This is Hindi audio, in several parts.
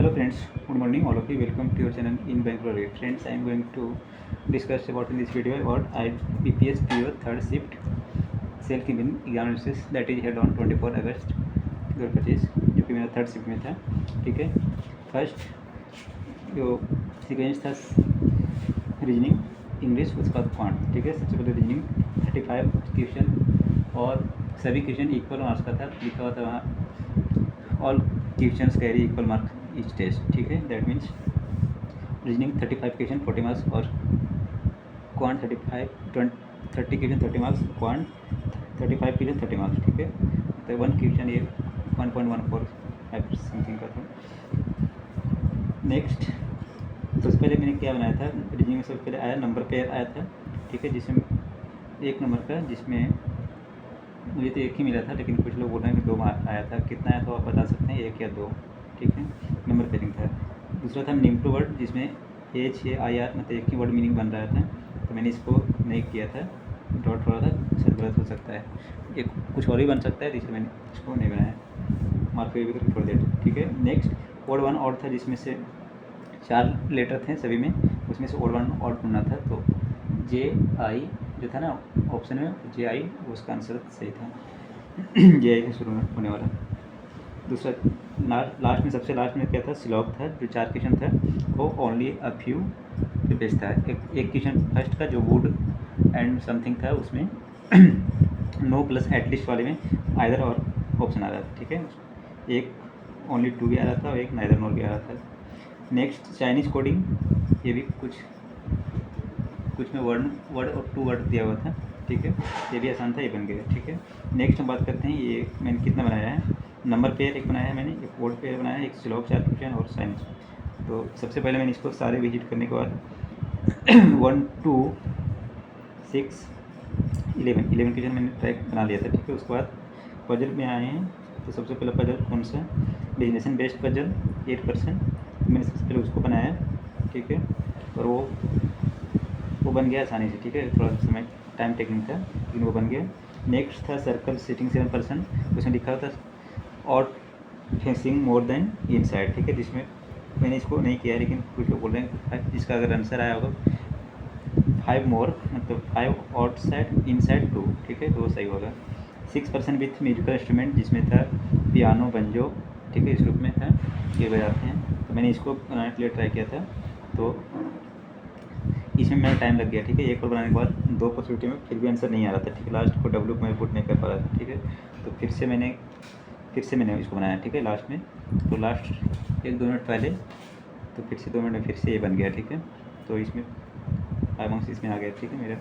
Hello friends, good morning all of you. Welcome to your channel in Bangalore. Friends, I am going to discuss about in this video about IBPS PO third shift self-given examinations that is held on 24 अगस्त 2025 जो कि मेरा थर्ड शिफ्ट में था। ठीक है, फर्स्ट जो सीक्वेंस था रीजनिंग इंग्लिश, उसका क्वांट। ठीक है, सबसे पहले रीजनिंग 35 क्वेश्चन और सभी क्वेश्चन इक्वल मार्क्स का था। लिखा हुआ था वहाँ all questions carry equal marks each test. ठीक है, that means reasoning 35 question 40 marks और quant 30 question 30 marks, quant 35 question 30 marks. ठीक है, तो वन क्वेश्चन ये 1.145 समथिंग का था। नेक्स्ट सबसे पहले मैंने क्या बनाया था रीजनिंग में, सबसे पहले आया नंबर पेयर आया था। ठीक है, जिसमें एक नंबर का, जिसमें मुझे तो एक ही मिला था, लेकिन कुछ लोग बोल रहे हैं कि 2 मार्क आया था। कितना आया तो आप बता सकते हैं, 1 या 2। ठीक है, नंबर पेयरिंग था। दूसरा था नेम टू वर्ड, जिसमें HAIR मतलब एक ही वर्ड मीनिंग बन रहा था, तो मैंने इसको नहीं किया था, डॉट थोड़ा था, शायद गलत हो सकता है, एक कुछ और ही बन सकता है, इसलिए मैंने इसको नहीं बनाया, मार्क पे भी करके छोड़ दिया। ठीक है, नेक्स्ट ओड वन ऑड था, जिसमें से 4 लेटर थे सभी में, उसमें से ओड वन ऑड ढूंढना था। तो JI जो था ना ऑप्शन में, JI उसका आंसर सही था। JI से शुरू में होने वाला। दूसरा लास्ट में, सबसे लास्ट में क्या था, स्लॉग था, जो 4 क्वेश्चन था, वो ओनली अ फ्यू बेस्ट था। एक क्वेश्चन फर्स्ट का जो वुड एंड समथिंग था, उसमें नो प्लस एटलीस्ट वाले में आइदर और ऑप्शन आ रहा था। ठीक है, एक ओनली 2 भी आ रहा था और एक नाइदर नॉर भी आ रहा था। नेक्स्ट चाइनीज़ कोडिंग, ये भी कुछ में वर्ड और 2 वर्ड दिया हुआ था। ठीक है, ये भी आसान था, ये बन गया। ठीक है, नेक्स्ट हम बात करते हैं, ये मैंने कितना बनाया है। नंबर पेयर एक बनाया है मैंने, एक वर्ड पेयर बनाया है, एक स्लॉग 4 क्वेश्चन और साइंस। तो सबसे पहले मैंने इसको सारे विजिट करने के बाद 1 2 6 11 क्वेश्चन मैंने ट्रैक बना लिया था। ठीक है, उसके बाद पजल में आए हैं, तो सबसे पहला पजल कौन सा, डेफिनेशन बेस्ड पजल 8%, मैंने सबसे पहले उसको बनाया। ठीक है, और वो बन गया आसानी से। ठीक है, थोड़ा सा समय टाइम टेकिंग था, लेकिन वो बन गया। नेक्स्ट था सर्कल सिटिंग 7%, उसमें लिखा हुआ था और फेसिंग मोर देन इनसाइड। ठीक है, जिसमें मैंने इसको नहीं किया, लेकिन कुछ लोग बोल रहे हैं जिसका अगर आंसर आया होगा 5 मोर, मतलब 5 आउटसाइड इनसाइड 2। ठीक है, तो वो सही होगा। 6% विथ म्यूजिकल इंस्ट्रूमेंट, जिसमें था पियानो बंजो। ठीक है, इस रूप में था, ये बजाते हैं, तो मैंने इसको बनाने के लिए ट्राई किया था, तो इसमें मेरा टाइम लग गया। ठीक है, एक और बनाने के बाद 2 पॉसिबिलिटी में फिर भी आंसर नहीं आ रहा था। ठीक है, लास्ट को W को मैं पुट नहीं कर पा रहा था। ठीक है, तो फिर से मैंने इसको बनाया। ठीक है, लास्ट में, तो लास्ट 1-2 मिनट पहले, तो फिर से 2 मिनट में फिर से ये बन गया। ठीक है, तो इसमें 5 मार्क्स इसमें आ गया। ठीक है, मेरा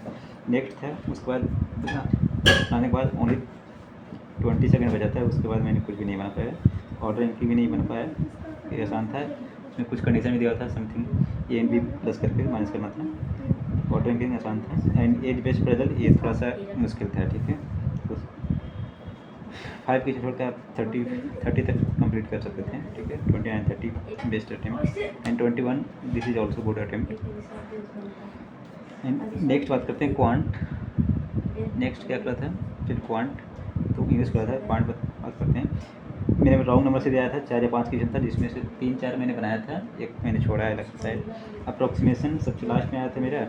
नेक्स्ट था, उसके बाद बनाने के बाद ओनली 20 सेकेंड बचा था, उसके बाद मैंने कुछ भी नहीं बना पाया, ऑर्डर एंट्री भी नहीं बना पाया। ये आसान था, उसमें कुछ कंडीशन भी दिया था, समथिंग A&B प्लस करके माइनस करना था। ऑर्डर एंट्री आसान था, एंड एज बेस्ड पजल ये थोड़ा सा मुश्किल था। ठीक है, तो 5 की छोड़ के आप 30 तक कंप्लीट कर सकते थे। ठीक है, 29 30 best attempt, and 21 this is also good attempt. And next बात करते हैं क्वांट। नेक्स्ट क्या करा था, फिर क्वांट तो इंग्लिश करा था, क्वांट बात करते हैं। मैंने राउंड नंबर से दिया था, 4 या 5 क्वेश्चन था, जिसमें से 3-4 मैंने बनाया था, एक मैंने छोड़ा है लगता है। अप्रॉक्सीमेशन सबसे लास्ट में आया था मेरा,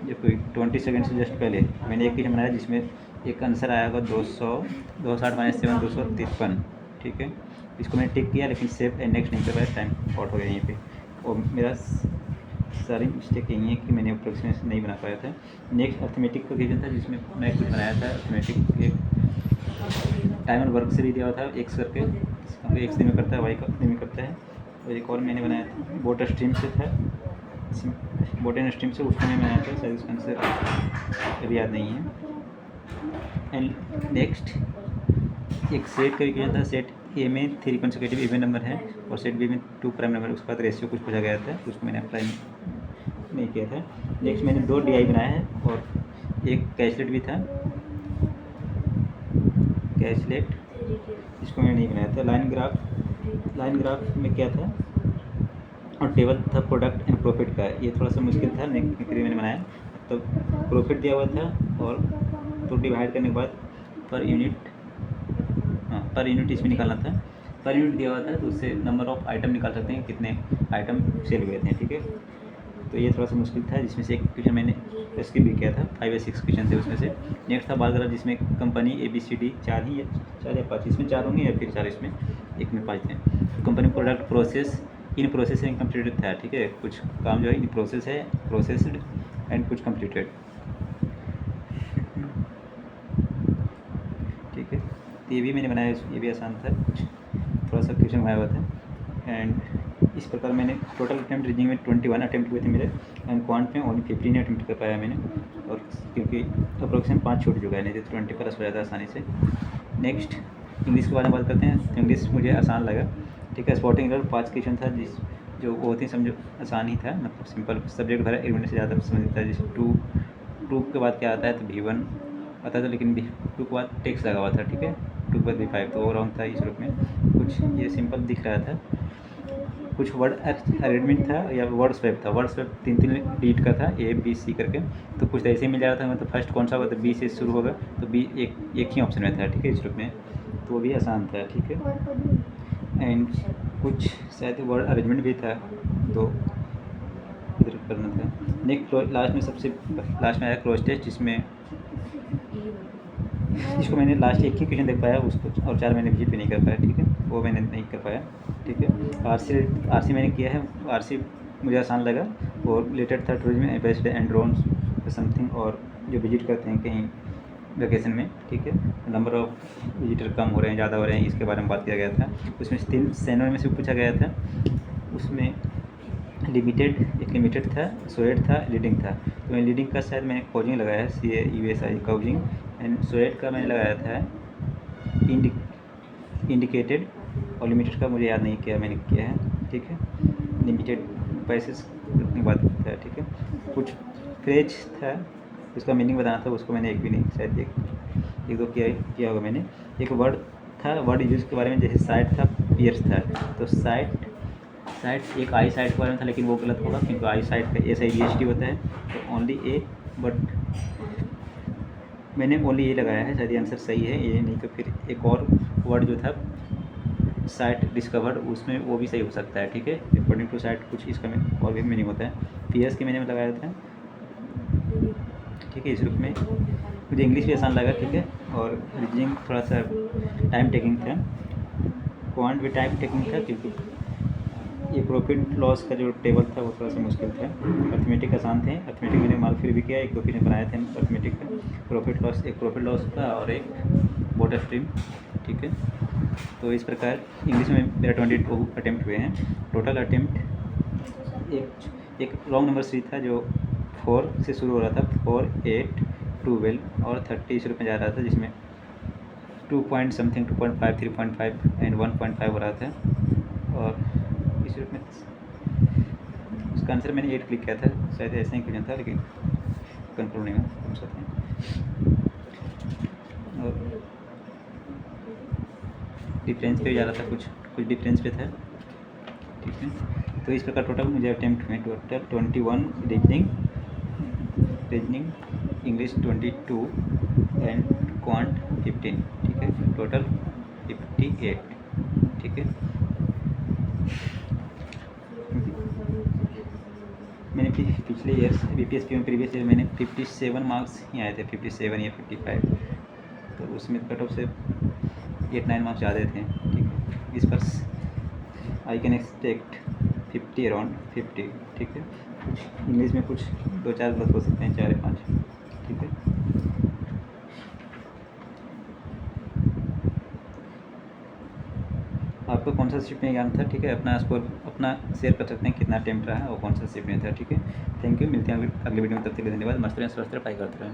जो कोई 20 सेकेंड से जस्ट पहले मैंने एक क्वेश्चन बनाया, जिसमें एक आंसर आया होगा 260 - 7 253। ठीक है, इसको मैंने टिक किया, लेकिन सेव एंड नेक्स्ट नहीं कर पाया, टाइम आउट हो गया यहीं पे। और मेरा सारी मिस्टेक यही है कि मैंने अप्रॉक्सीमेशन नहीं बना पाया था। नेक्स्ट अर्थमेटिक का क्वेश्चन था, जिसमें मैं कुछ बनाया था अर्थमेटिक, एक टाइम और वर्क से भी दिया हुआ था, एक्स करके, एक्स दिन में करता है, वाई का दिन में करता है। और एक और मैंने बनाया था बोट स्ट्रीम से था, बोट एंड स्ट्रीम से, उसको मैं बनाया था, शायद उसका आंसर अभी याद नहीं है। एंड नेक्स्ट एक सेट का क्वेश्चन था, सेट ए में 3 कंसेक्यूटिव इवन नंबर है और सेट बी में 2 प्राइम नंबर, उसके बाद रेशियो कुछ पूछा गया था, उसको मैंने अप्लाई नहीं किया था। नेक्स्ट मैंने 2 DI बनाया है और एक कैशलेट भी था, कैशलेट, इसको मैंने नहीं बनाया था। लाइन ग्राफ में क्या था, और टेबल था प्रोडक्ट एंड प्रॉफिट का, ये थोड़ा सा मुश्किल था, लेकिन फिर मैंने बनाया। तो प्रॉफिट दिया हुआ था, और तो डिवाइड करने के बाद पर यूनिट इसमें निकालना था। पर यूनिट दिया हुआ था, तो उससे नंबर ऑफ आइटम निकाल सकते हैं, कितने आइटम सेल हुए थे, ठीक है। तो ये थोड़ा सा मुश्किल था, जिसमें से एक क्वेश्चन मैंने स्किप भी किया था, 5 या 6 क्वेश्चन थे उसमें से। नेक्स्ट था बार ग्राफ, जिसमें कंपनी ABCD 4 ही या 4 या 5, इसमें 4 होंगे या फिर 4 इसमें, एक में 5 थे। Company product process in process and completed था, ठीक है। कुछ काम जो है इन प्रोसेस है, प्रोसेस्ड एंड कुछ कम्प्लीटेड, ठीक है। तो ये भी मैंने बनाया, ये भी आसान था, कुछ थोड़ा सा क्वेश्चन बनाया हुआ था। एंड इस प्रकार मैंने टोटल अटैम्प्ट रीजनिंग में 21 अटैम्प्ट हुए थे मेरे, एंड क्वांट में ओनली 15 अटैम्प्ट कर पाया मैंने, और क्योंकि अप्रोक्सीमेट 5 छूट चुका है, नहीं तो 20 प्लस हो जाता है आसानी से। नेक्स्ट इंग्लिश के बारे में बात करते हैं। तो इंग्लिश मुझे आसान लगा, ठीक है। स्पॉटिंग एरर 5 क्वेश्चन था, जिस जो बहुत ही समझो आसान ही था, मतलब सिंपल सब्जेक्ट भरा 1 मिनट से ज़्यादा समझता है। जैसे टू के बाद क्या आता है, तो V1 आता था, लेकिन टू के बाद टेक्स्ट लगा हुआ था, ठीक है। 2 के बाद V5, तो वो रॉन्ग था इस रूप में। कुछ ये सिंपल दिख रहा था, कुछ वर्ड अरेंजमेंट था या वर्ड स्वैप था। वर्ड स्वैप 3 डिजिट का था, ABC करके, तो कुछ ऐसे ही मिल जा रहा था। मतलब फर्स्ट कौन सा होगा, तो B से शुरू होगा, तो B एक ही ऑप्शन में था, ठीक है, इस रूप में। तो वो भी आसान था, ठीक है। एंड कुछ शायद वर्ड अरेंजमेंट भी था, तो इधर करना था। नेक्स्ट लास्ट में सबसे लास्ट में आया क्रॉस टेस्ट, जिसको मैंने लास्ट एक ही क्वेश्चन देख पाया उसको, और 4 मैंने विजिट भी नहीं कर पाया, ठीक है, वो मैंने नहीं कर पाया, ठीक है। आरसी मैंने किया है, आरसी मुझे आसान लगा, और रिलेटेड था tourism ambassador and drones something, और जो विजिट करते हैं कहीं वेकेशन में, ठीक है। नंबर ऑफ विजिटर कम हो रहे हैं, ज़्यादा हो रहे हैं, इसके बारे में बात किया गया था। उसमें 3 सैनों में से पूछा गया था। उसमें लिमिटेड था, सोएड था, लीडिंग था। तो मैं लीडिंग का शायद मैंने कोजिंग लगाया है, CAUSI कोजिंग, एंड सोएड का मैंने लगाया था इंडिकेटेड, और लिमिटेड का मुझे याद नहीं किया मैंने किया है, ठीक है। लिमिटेड पैसेज की बात करता है, ठीक है। कुछ फ्रेज था, उसका मीनिंग बताना था, उसको मैंने एक भी नहीं, शायद एक दो किया होगा मैंने। एक वर्ड था, वर्ड यूज के बारे में, जैसे साइट था, पियर्स था। तो साइट एक आई साइट के बारे में था, लेकिन वो गलत होगा, क्योंकि आई साइट का SIGHT होता है, तो ओनली ए, बट मैंने ओनली ये लगाया है, शायद ये आंसर सही है, ये नहीं तो फिर एक और वर्ड जो था साइट डिस्कवर्ड, उसमें वो भी सही हो सकता है, ठीक है। अकॉर्डिंग टू साइट कुछ इसका और भी मीनिंग होता है। PS के मैंने लगाया था, ठीक है, इस रूप में। मुझे इंग्लिश भी आसान लगा, ठीक है, और रीजनिंग थोड़ा सा टाइम टेकिंग था, क्वांट भी टाइम टेकिंग था, क्योंकि ये प्रॉफिट लॉस का जो टेबल था वो थोड़ा सा मुश्किल था। अर्थमेटिक आसान थे, अर्थमेटिक मैंने मार्क फिर भी किया, 1-2 क्वेश्चन बनाए थे अर्थमेटिक का। एक प्रॉफिट लॉस का और एक बोट स्ट्रीम, ठीक है। तो इस प्रकार इंग्लिश में मेरा 22 अटैम्प्ट हुए हैं। टोटल अटैम्प्ट एक रॉन्ग नंबर सीरीज था, जो 4 से शुरू हो रहा था, 4, 8, 12 और 30 इस रूप में जा रहा था, जिसमें 2 पॉइंट समथिंग, 2.5, 3.5 एंड 1.5 हो रहा था। और इस रूप में उसका आंसर मैंने 8 क्लिक किया था, शायद ऐसा ही क्वेश्चन था, लेकिन कंफर्म नहीं हो सकते हैं। और डिफरेंस पे जा रहा था, कुछ डिफरेंस पे था, ठीक है। तो इस प्रकार टोटल मुझे अटैम्प्ट हुए, total 21 reasoning, English 22 and quant 15, ठीक है, टोटल 58, ठीक है। मैंने पिछले ईयर्स BPSP में प्रीवियस ईयर मैंने 57 मार्क्स ही आए थे, 57 या 55, तो उसमें कट ऑफ से 8-9 मार्क्स ज़्यादा थे, ठीक है। इस पर आई कैन एक्सपेक्ट 50 अराउंड 50, ठीक है। इंग्लिश में कुछ 2-4 प्लस हो सकते हैं, 4 या 5, ठीक है। आपको कौन सा शिफ्ट में एग्जाम था, ठीक है, अपना स्कोर अपना शेयर कर सकते हैं, कितना अटेम्प्ट रहा है और कौन सा शिफ्ट में था, ठीक है। थैंक यू, मिलते हैं अगली वीडियो में, तब तक के लिए धन्यवाद। मस्त रहें, स्वस्थ रहें, पढ़ाई करते रहें।